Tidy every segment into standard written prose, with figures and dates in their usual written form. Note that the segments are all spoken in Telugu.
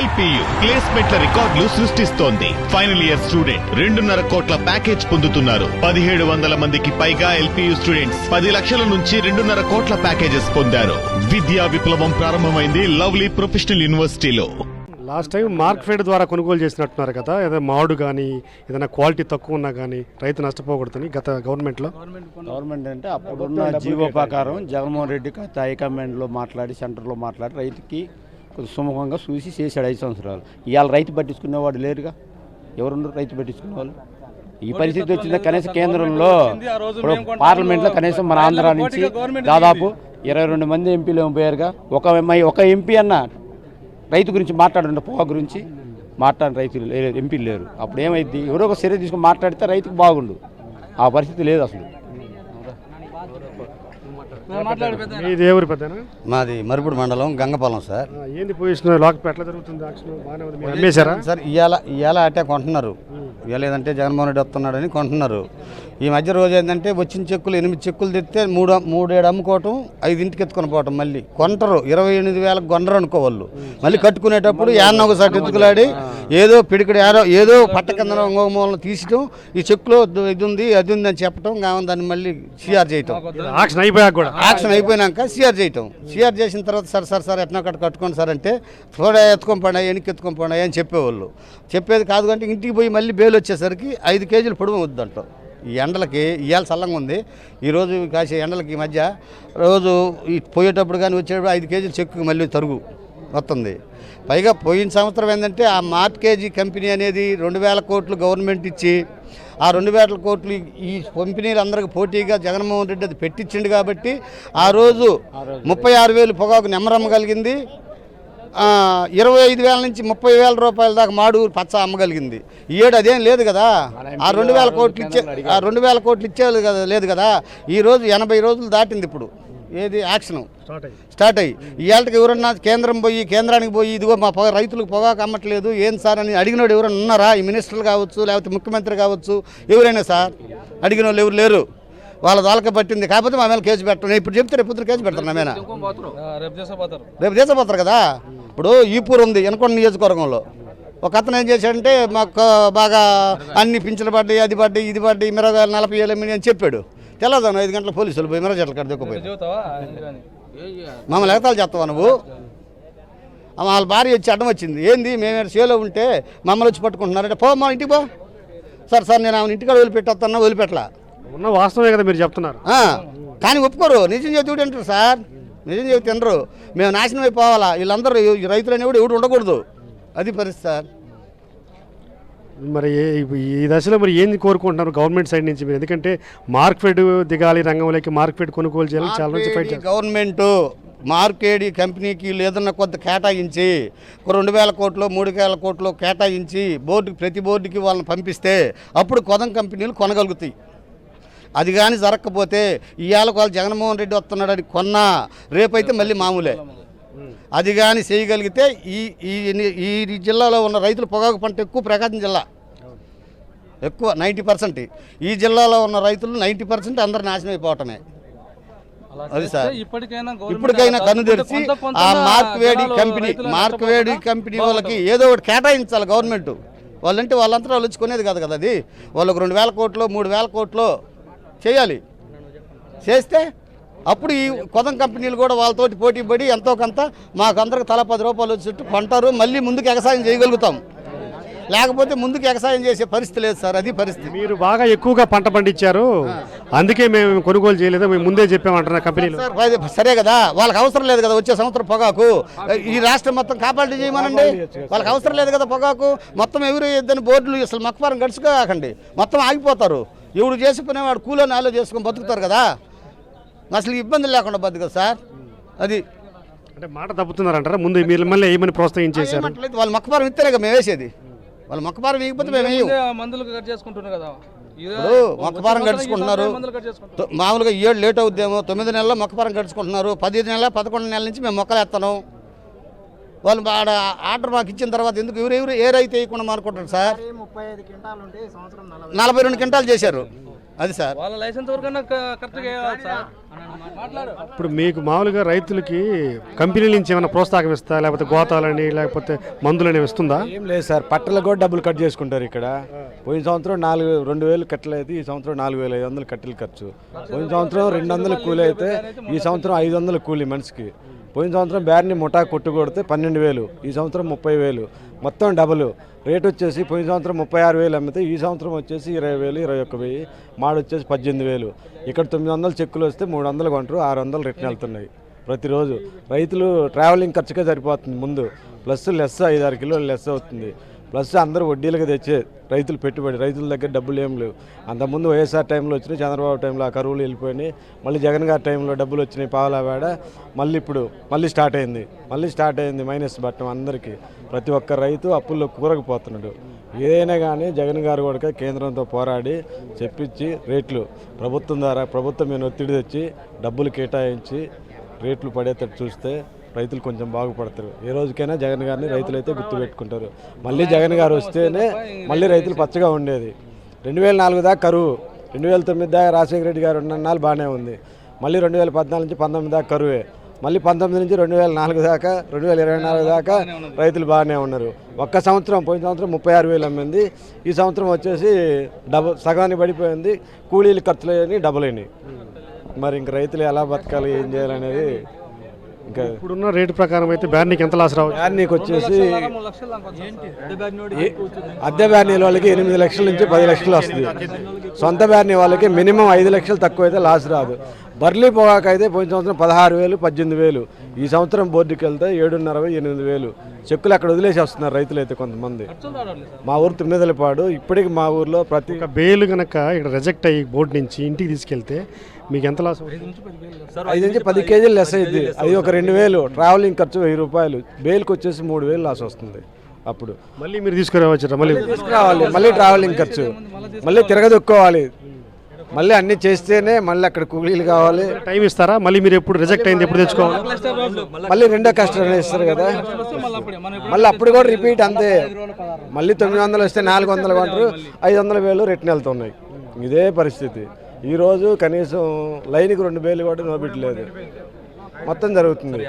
ఎల్పియు ప్లేస్మెంట్ల రికార్డులు సృష్టిస్తోంది. ఫైనల్ ఇయర్ స్టూడెంట్ 2.5 కోట్ల ప్యాకేజ్ పొందుతున్నారు. 1700 మందికి పైగా ఎల్పియు స్టూడెంట్స్ 10 లక్షల నుంచి 2.5 కోట్ల ప్యాకేజెస్ పొందారు. విద్యా విప్లవం ప్రారంభమైంది లవ్లీ ప్రొఫెషనల్ యూనివర్సిటీలో. లాస్ట్ టైం మార్క్ఫెడ్ ద్వారా కొనుగోలు చేసినట్టున్నారు కదా, ఏదైనా మామిడి కానీ ఏదైనా క్వాలిటీ తక్కువ ఉన్నా కానీ రైతు నష్టపోకూడదని గత గవర్నమెంట్ అంటే అప్పుడున్న జీవో ప్రకారం జగన్మోహన్ రెడ్డి హైకమాండ్లో మాట్లాడి సెంటర్లో మాట్లాడి రైతుకి కొంచెం సుముఖంగా చూసి చేశాడు 5 సంవత్సరాలు. ఇవాళ రైతు పట్టించుకునేవాడు లేరుగా. ఎవరున్నారు రైతు పట్టించుకునే వాళ్ళు? ఈ పరిస్థితి వచ్చింది. కనీసం కేంద్రంలో ఇప్పుడు పార్లమెంట్లో కనీసం మన ఆంధ్ర నుంచి దాదాపు 22 మంది ఎంపీలు పోయారుగా. ఒక ఎంపీ అన్న రైతు గురించి మాట్లాడండి, పొగ గురించి మాట్లాడిన రైతులు ఎంపీలు లేరు. అప్పుడు ఏమైంది? ఎవరో ఒక చర్య తీసుకుని మాట్లాడితే రైతుకు బాగుండు. ఆ పరిస్థితి లేదు అసలు. మాది మరుపుడు మండలం గంగపాలెం సార్. ఏంది పొజిషన్ ఎట్లా జరుగుతుంది? అమ్మేశారా సార్? ఇవాళ అట్టే కొంటున్నారు. ఇవాళ ఏదంటే జగన్మోహన్ రెడ్డి వస్తున్నాడని కొంటున్నారు. ఈ మధ్య రోజు ఏంటంటే వచ్చిన చెక్కులు 8 చెక్కులు తెస్తే 3 అమ్ముకోవటం, 5 ఇంటికి ఎత్తుకొని పోవటం. మళ్ళీ కొంటరు 28,000 కొనరు అనుకోవాళ్ళు. మళ్ళీ కట్టుకునేటప్పుడు యాన్న ఒకసారి ఎత్తుకులాడి ఏదో పిడికడి ఏదో పట్ట కింద మూలను తీసడం, ఈ చెక్కులో ఇది ఉంది అది ఉంది అని చెప్పడం, దాన్ని మళ్ళీ సిఆర్ చేయటం. యాక్షన్ అయిపోయినాక సిఆర్ చేయటం. సిఆర్ చేసిన తర్వాత సార్ ఎట్లా కట్టుకోండి సార్ అంటే త్వరగా ఎత్తుకొని పడాయి, వెనక్కి ఎత్తుకొని పడాయి అని చెప్పేవాళ్ళు. చెప్పేది కాదు అంటే ఇంటికి పోయి మళ్ళీ బేలు వచ్చేసరికి 5 కేజీలు పొడుగు వద్దంటాం. ఈ ఎండలకి ఇవాళ చల్లంగా ఉంది. ఈరోజు కాసే ఎండలకి ఈ మధ్య రోజు పోయేటప్పుడు కానీ వచ్చేటప్పుడు 5 కేజీలు చెక్కు మళ్ళీ తరుగు వస్తుంది. పైగా పోయిన సంవత్సరం ఏంటంటే ఆ మార్కేజీ కంపెనీ అనేది 2,000 కోట్లు గవర్నమెంట్ ఇచ్చి, ఆ 2,000 కోట్లు ఈ కంపెనీలు అందరికి పోటీగా జగన్మోహన్ రెడ్డి అది పెట్టించిండు కాబట్టి ఆ రోజు 36,000 పొగాకు నెమ్మరమ్మగలిగింది. 25,000 నుంచి 30,000 రూపాయల దాకా మాడు పచ్చ అమ్మగలిగింది. ఈ ఏడు అదేం లేదు కదా. ఆ 2,000 కోట్లు ఇచ్చేది కదా, లేదు కదా. ఈరోజు 80 రోజులు దాటింది. ఇప్పుడు ఏది యాక్షన్ స్టార్ట్ అయ్యి ఇవాళకి ఎవరన్నా కేంద్రానికి పోయి ఇదిగో మా రైతులకు పొగాకు అమ్మట్లేదు ఏం సార్ అని అడిగినోడు ఎవరైనా ఉన్నారా? ఈ మినిస్టర్లు కావచ్చు, లేకపోతే ముఖ్యమంత్రి కావచ్చు, ఎవరైనా సార్ అడిగిన వాళ్ళు ఎవరు లేరు. వాళ్ళ దాలక పట్టింది. కాకపోతే మా మీద కేసు పెట్టను. ఇప్పుడు చెప్తే రేపు పొద్దున కేసు పెడతాను. నా మీద రేపు దేశపోతారు కదా. ఇప్పుడు ఈపూర్ ఉంది ఎనకొండ నియోజకవర్గంలో. ఒక అతను ఏం చేశాడంటే మాకు బాగా అన్ని పింఛలు పడ్డాయి, అది పడ్డాయి, ఇది పడ్డాయి, మిరగాయలు 40,000 అని చెప్పాడు. తెల్లదాను 5 గంటల పోలీసులు పోయి మిరగ చెట్ల కాడ దిక్కుపోయి మమ్మల్ని ఎగతాలు చేస్తావా నువ్వు? వాళ్ళ భార్య వచ్చి అడ్డం వచ్చింది. ఏంది మేము సేలో ఉంటే మమ్మల్ని వచ్చి పట్టుకుంటున్నారంటే పో మా ఇంటికి పో. సార్ నేను ఆమె ఇంటికాడ వదిలిపెట్టొస్తున్నా, వదిలిపెట్టలా. ఉన్న వాస్తవమే కదా మీరు చెప్తున్నారు. కానీ ఒప్పుకోరు. నిజం చెబుతూ అంటారు సార్, నిజం చెబుతూ తినరు. మేము నాశనం అయిపోవాలా, వీళ్ళందరూ రైతులు అనేవాడు ఎవడు ఉండకూడదు. అది పరిస్థితి సార్. మరి ఈ దశలో మరి ఏంది కోరుకుంటున్నారు గవర్నమెంట్ సైడ్ నుంచి మీరు? ఎందుకంటే మార్కెట్ దిగాలి రంగంలోకి, మార్కెట్ కొనుగోలు చేయాలి, చాలా నుంచి ఫైట్ చేయాలి. గవర్నమెంట్ మార్కెట్ కంపెనీకి ఏదన్నా కొంత కేటాయించి 2,000 కోట్లు 3,000 కోట్లు కేటాయించి ప్రతి బోర్డుకి వాళ్ళని పంపిస్తే అప్పుడు కొదం కంపెనీలు కొనగలుగుతాయి. అది కానీ జరగకపోతే ఇవాళ వాళ్ళు జగన్మోహన్ రెడ్డి వస్తున్నాడని కొన్నా రేపైతే మళ్ళీ మామూలే. అది కానీ చేయగలిగితే ఈ జిల్లాలో ఉన్న రైతులు పొగాకు పంట ఎక్కువ ప్రకాశం జిల్లా ఎక్కువ 90%. ఈ జిల్లాలో ఉన్న రైతులు 90% అందరు నాశనం అయిపోవటమే. అది సార్ ఇప్పటికైనా కన్ను తెరిచి ఆ మార్క్వేడి కంపెనీ వాళ్ళకి ఏదో ఒకటి కేటాయించాలి గవర్నమెంట్. వాళ్ళంటే వాళ్ళంతా వాళ్ళు వచ్చుకునేది కాదు కదా. అది వాళ్ళకు 2,000 కోట్లు 3,000 కోట్లు చేయాలి. చేస్తే అప్పుడు ఈ కొదం కంపెనీలు కూడా వాళ్ళతోటి పోటీ పడి ఎంతో కొంత మాకందరికి తల 10 రూపాయలు వచ్చేట్టు కొంటారు. మళ్ళీ ముందుకు ఎగసాయం చేయగలుగుతాం. లేకపోతే ముందుకు ఎగసాయం చేసే పరిస్థితి లేదు సార్. అది పరిస్థితి. మీరు బాగా ఎక్కువగా పంట పండించారు, అందుకే మేము కొనుగోలు చేయలేదు, మేము ముందే చెప్పామంటున్నా కంపెనీలు. సరే కదా, వాళ్ళకి అవసరం లేదు కదా వచ్చే సంవత్సరం పొగాకు. ఈ రాష్ట్రం మొత్తం కాపాడు చేయమనండి. వాళ్ళకి అవసరం లేదు కదా పొగాకు. మొత్తం ఎవరు ఇద్దని బోర్డులు అసలు మక్వారం గడుచుకోకండి, మొత్తం ఆగిపోతారు. ఎవడు చేసుకునేవాడు కూలో నాలో చేసుకొని బతుకుతారు కదా. అసలు ఇబ్బంది లేకుండా బతుకుతారు సార్. అది అంటే మాట తప్పుతున్నారంటారా? ముందు మీరు మళ్ళీ ఏమని ప్రోత్సహించేశారు? వాళ్ళు మక్వారం ఇస్తేనే మేము వేసేది. వాళ్ళు మొక్కపారం వేయకపోతే మేము మొక్కపారం గడుచుకుంటున్నారు. మామూలుగా 7 లేట్ అవుద్దేమో, 9 నెలల్లో మొక్కపారం గడుచుకుంటున్నారు. 10 నెలల 11 నెలల నుంచి మేము మొక్కలు ఎత్తాను. వాళ్ళు ఆర్డర్ మాకు ఇచ్చిన తర్వాత ఎందుకు ఎవరు ఏ రైతు వేయకుండా మానుకుంటారు సార్? 42 క్వింటాలు చేశారు. అది సార్. వాళ్ళ లైసెన్స్ వరకన్నా కరెక్ట్గా సార్. ఇప్పుడు మీకు మామూలుగా రైతులకి కంపెనీల నుంచి ఏమైనా ప్రోత్సాహం ఇస్తా, లేకపోతే గోతాలని లేకపోతే మందులని ఇస్తుందా? ఏం లేదు సార్, పట్టలకు కూడా డబ్బులు కట్ చేసుకుంటారు ఇక్కడ. పోయిన సంవత్సరం 2,000 కట్టెలు అయితే ఈ సంవత్సరం 4,500 కట్టెలు ఖర్చు. పోయిన సంవత్సరం 200 కూలి అయితే ఈ సంవత్సరం 500 కూలి మనిషికి. పోయిన సంవత్సరం బ్యార్ని ముఠా కొట్టు కొడితే 12,000, ఈ సంవత్సరం 30,000, మొత్తం డబుల్ రేట్ వచ్చేసి. పోయిన సంవత్సరం 36,000 అమ్మితే ఈ సంవత్సరం వచ్చేసి 20,000, 21,000, మాడు వచ్చేసి 18,000. ఇక్కడ 900 చెక్కులు వస్తే 300 కొంటారు, 600 రిటర్న్ వెళ్తున్నాయి ప్రతిరోజు. రైతులు ట్రావెలింగ్ ఖర్చుగా సరిపోతుంది ముందు, ప్లస్ లెస్ 5-6 కిలోలు లెస్ అవుతుంది, ప్లస్ అందరూ వడ్డీలకు తెచ్చే రైతులు పెట్టుబడి. రైతుల దగ్గర డబ్బులు ఏం లేవు. అంతకుముందు వైఎస్ఆర్ టైంలో వచ్చినాయి, చంద్రబాబు టైంలో ఆ కరువులు వెళ్ళిపోయినాయి, మళ్ళీ జగన్ గారి టైంలో డబ్బులు వచ్చినాయి పావులా వేడ. మళ్ళీ ఇప్పుడు మళ్ళీ స్టార్ట్ అయింది మైనస్ బట్టం అందరికీ. ప్రతి ఒక్క రైతు అప్పుల్లో కూరకపోతున్నాడు. ఏదైనా కానీ జగన్ గారు కూడా కేంద్రంతో పోరాడి చెప్పించి రేట్లు ప్రభుత్వం మీద ఒత్తిడి తెచ్చి డబ్బులు కేటాయించి రేట్లు పడేటట్టు చూస్తే రైతులు కొంచెం బాగుపడతారు. ఏ రోజుకైనా జగన్ గారిని రైతులు అయితే గుర్తుపెట్టుకుంటారు. మళ్ళీ జగన్ గారు వస్తేనే మళ్ళీ రైతులు పచ్చగా ఉండేది. 2004 దాకా కరువు, 2009 దాకా రాజశేఖర రెడ్డి గారు ఉన్నన్నాళ్ళు బాగానే ఉంది. మళ్ళీ 2014 నుంచి 19 దాకా కరువే. మళ్ళీ 19 నుంచి 2004 దాకా 2024 దాకా రైతులు బాగానే ఉన్నారు. ఒక్క సంవత్సరం పోయిన సంవత్సరం 36,000 అమ్మింది, ఈ సంవత్సరం వచ్చేసి సగానికి పడిపోయింది. కూలీలు ఖర్చులు అని డబుల్ అయినాయి. మరి ఇంక రైతులు ఎలా బతకాలి, ఏం చేయాలనేది ఇంకా. ఇప్పుడున్న రేటు ప్రకారం అయితే బ్యార్నీకి ఎంత లాస్ రావచ్చు? బ్యార్నీకి వచ్చేసి అద్దె బ్యార్నీ వాళ్ళకి 8 లక్షల నుంచి 10 లక్షలు వస్తుంది. సొంత బ్యార్నీ వాళ్ళకి మినిమం 5 లక్షలు తక్కువ అయితే లాస్ రాదు. బర్లీ పొగాకు అయితే పోయిన సంవత్సరం 16,000, 18,000, ఈ సంవత్సరం బోర్డుకి వెళ్తే 7,500, 8,000 చెక్కులు అక్కడ వదిలేసి వస్తున్నారు రైతులు అయితే కొంతమంది. మా ఊరు తుమ్మిదలపాడు. ఇప్పటికి మా ఊర్లో ప్రతి బేలు కనుక ఇక్కడ రిజెక్ట్ అయ్యి బోర్డు నుంచి ఇంటికి తీసుకెళ్తే మీకు ఎంత లాస్? 5 నుంచి 10 కేజీలు లెస్ అయింది. అది ఒక 2,000, ట్రావెలింగ్ ఖర్చు 1,000 రూపాయలు, బేల్కి వచ్చేసి 3,000 లాస్ వస్తుంది. అప్పుడు మళ్ళీ మీరు తీసుకురావచ్చు, మళ్ళీ తీసుకురావాలి, మళ్ళీ ట్రావెలింగ్ ఖర్చు, మళ్ళీ తిరగదొక్కోవాలి, మళ్ళీ అన్ని చేస్తేనే మళ్ళీ అక్కడ కూలీలు కావాలి. టైం ఇస్తారా? మళ్ళీ మీరు ఎప్పుడు రిజెక్ట్ అయింది ఎప్పుడు తెచ్చుకోవాలి? మళ్ళీ రెండో కస్టమర్ ఇస్తారు కదా, మళ్ళీ అప్పుడు కూడా రిపీట్ అంతే. మళ్ళీ 900 వస్తే 400 కొంటారు, 500,000 రిటర్న్ వెళ్తున్నాయి. ఇదే పరిస్థితి. ఈరోజు కనీసం లైన్కి 2 బేలు కూడా నోబెట్టలేదు, మొత్తం జరుగుతుంది.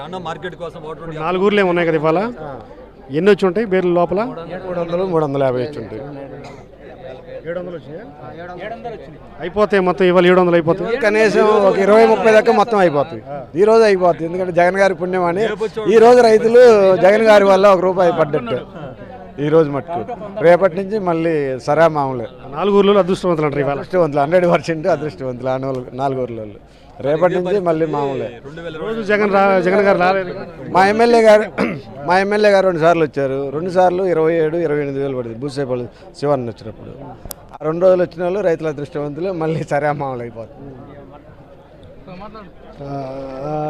4 ఊర్లు ఏమి ఉన్నాయి కదా ఇవాళ? ఎన్ని వచ్చి ఉంటాయి బేర్లు లోపల? 300, 350 వచ్చి ఉంటాయి. 700 అయిపోతాయి మొత్తం. ఇవాళ 700 అయిపోతాయి. కనీసం ఒక 20-30 దాకా మొత్తం అయిపోతుంది. ఈ రోజు అయిపోతుంది, ఎందుకంటే జగన్ గారి పుణ్యం అని. ఈ రోజు రైతులు జగన్ గారి వల్ల ₹1 పడ్డట్టు ఈ రోజు మట్టుకు. రేపటి నుంచి మళ్ళీ సరే మామూలే. 4 ఊర్లలో అదృష్టవంతులు అంటారు ఇవాళ. అదృష్టవంతులు 100% అదృష్టవంతులు ఆ 4 ఊర్లలో. రేపటి నుంచి మళ్ళీ మామూలే. రోజు జగన్ గారు రాలేదు. మా ఎమ్మెల్యే గారు 2 సార్లు వచ్చారు. 2 సార్లు 27, 28,000 పడింది బూసేపల్లి శివన్ వచ్చినప్పుడు. ఆ 2 రోజులు వచ్చిన వాళ్ళు రైతుల అదృష్టవంతులు, మళ్ళీ సరే మామూలు అయిపోతుంది.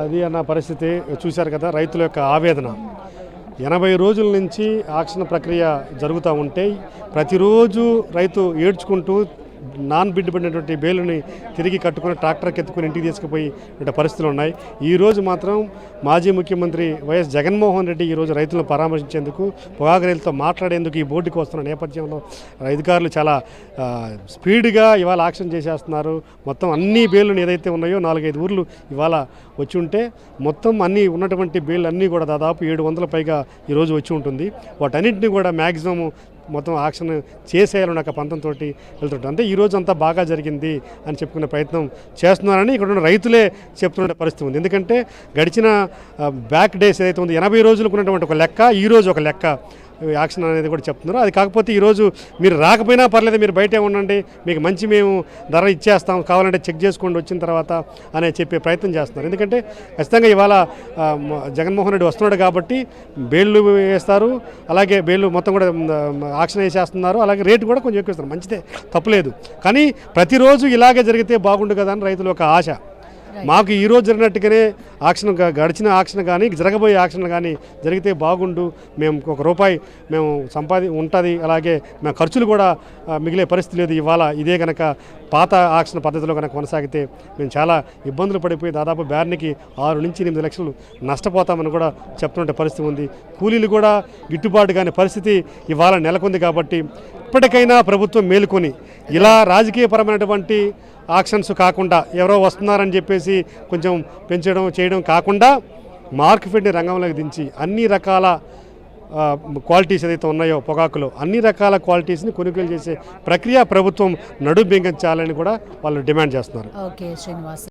అది అన్న పరిస్థితి. చూశారు కదా రైతుల యొక్క ఆవేదన. 80 రోజుల నుంచి ఆక్షన్ ప్రక్రియ జరుగుతూ ఉంటే ప్రతిరోజు రైతు ఏడ్చుకుంటూ నాన్ బిడ్ పడినటువంటి బేలుని తిరిగి కట్టుకుని ట్రాక్టర్కి ఎత్తుకుని ఇంటికి తీసుకుపోయి పరిస్థితులు ఉన్నాయి. ఈరోజు మాత్రం మాజీ ముఖ్యమంత్రి వైఎస్ జగన్మోహన్ రెడ్డి ఈరోజు రైతులను పరామర్శించేందుకు, పొగాకు రైతులతో మాట్లాడేందుకు ఈ బోర్డుకి వస్తున్న నేపథ్యంలో అధికారులు చాలా స్పీడ్గా ఇవాళ ఆక్షన్ చేసేస్తున్నారు. మొత్తం అన్ని బేలుని ఏదైతే ఉన్నాయో 4-5 ఊర్లు ఇవాళ వచ్చి ఉంటే మొత్తం అన్నీ ఉన్నటువంటి బేళ్ళు అన్నీ కూడా దాదాపు 700 పైగా ఈరోజు వచ్చి ఉంటుంది. వాటన్నింటినీ కూడా మ్యాక్సిమం మొత్తం ఆక్షన్ చేసేయాలని ఒక పంతంతో వెళ్తుంటారు. అంటే ఈరోజు అంతా బాగా జరిగింది అని చెప్పుకునే ప్రయత్నం చేస్తున్నారని ఇక్కడ ఉన్న రైతులే చెప్తున్న పరిస్థితి ఉంది. ఎందుకంటే గడిచిన బ్యాక్ డేస్ ఏదైతే ఉంది 80 రోజులకు ఉన్నటువంటి ఒక లెక్క, ఈరోజు ఒక లెక్క యాక్షన్ అనేది కూడా చెప్తున్నారు. అది కాకపోతే ఈరోజు మీరు రాకపోయినా పర్లేదు, మీరు బయటే ఉండండి, మీకు మంచి మేము ధర ఇచ్చేస్తాం, కావాలంటే చెక్ చేసుకోండి వచ్చిన తర్వాత అనే చెప్పే ప్రయత్నం చేస్తున్నారు. ఎందుకంటే ఖచ్చితంగా ఇవాళ జగన్మోహన్ రెడ్డి వస్తున్నాడు కాబట్టి బేళ్ళు వేస్తారు, అలాగే బేళ్ళు మొత్తం కూడా ఆక్షన్ వేసేస్తున్నారు, అలాగే రేటు కూడా కొంచెం ఎక్కువ ఇస్తారు. మంచిదే, తప్పులేదు. కానీ ప్రతిరోజు ఇలాగే జరిగితే బాగుండు కదా అని రైతుల ఒక ఆశ. మాకు ఈ రోజు జరిగినట్టుగానే ఆక్షన్ గడిచిన ఆక్షన్ కానీ జరగబోయే ఆక్షన్ కానీ జరిగితే బాగుండు, మేము ₹1 మేము ఉంటుంది, అలాగే మేము ఖర్చులు కూడా మిగిలే పరిస్థితి లేదు. ఇవాళ ఇదే కనుక పాత ఆక్షన్ పద్ధతిలో కనుక కొనసాగితే మేము చాలా ఇబ్బందులు పడిపోయి దాదాపు బ్యార్నికి 6 నుంచి 8 లక్షలు నష్టపోతామని కూడా చెప్తున్న పరిస్థితి ఉంది. కూలీలు కూడా గిట్టుబాటు కాని పరిస్థితి ఇవాళ నెలకొంది. కాబట్టి ఇప్పటికైనా ప్రభుత్వం మేలుకొని ఇలా రాజకీయపరమైనటువంటి ఆక్షన్స్ కాకుండా ఎవరో వస్తున్నారని చెప్పేసి కొంచెం చేయడం కాకుండా మార్కెట్ని రంగంలోకి దించి అన్ని రకాల క్వాలిటీస్ ఏదైతే ఉన్నాయో పొగాకులో అన్ని రకాల క్వాలిటీస్ని కొనుగోలు చేసే ప్రక్రియ ప్రభుత్వం నడుం బిగించాలని కూడా వాళ్ళు డిమాండ్ చేస్తున్నారు. ఓకే శ్రీనివాస్.